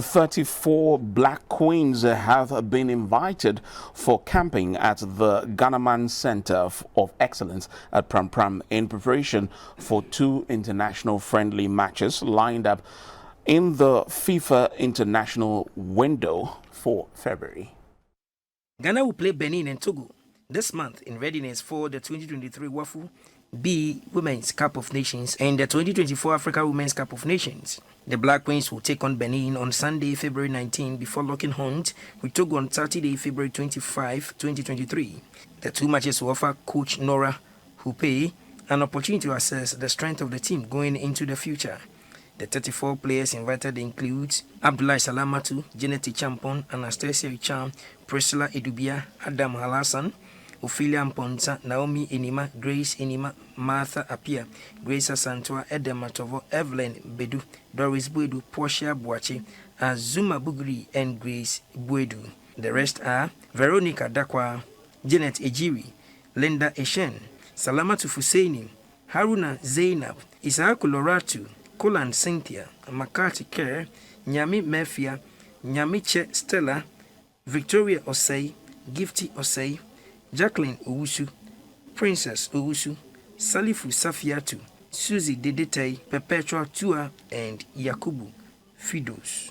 34 black queens have been invited for camping at the Ghanaman Center of Excellence at Prampram in preparation for 2 international friendly matches lined up in the FIFA International window for February. Ghana will play Benin and Togo this month in readiness for the 2023 WAFU B Women's Cup of Nations and the 2024 Africa Women's Cup of Nations. The Black Queens will take on Benin on Sunday, February 19 before locking horns with Togo on Saturday, February 25, 2023. The 2 matches will offer coach Nora Hupe an opportunity to assess the strength of the team going into the future. The 34 players invited include Abdullah Salamatu, Janet Champon, Anastasia Richam, Priscilla Edubia, Adam Halassan, Ophelia Mponsa, Naomi Enima, Grace Enima, Martha Apia, Grace Asantua, Edem Matovo, Evelyn Bedu, Doris Buedu, Portia Boache, Azuma Bugri, and Grace Buedu. The rest are Veronica Dakwa, Janet Ejiri, Linda Eshen, Salamatu Fuseini, Haruna Zainab, Isaac Loratu, Kolan Cynthia, Makati Kerr, Nyami Mefia, Nyamiche Stella, Victoria Osei, Gifty Osei, Jacqueline Owusu, Princess Owusu, Salifu Safiatu, Susie Dedete, Perpetua Tua, and Yakubu Fidos.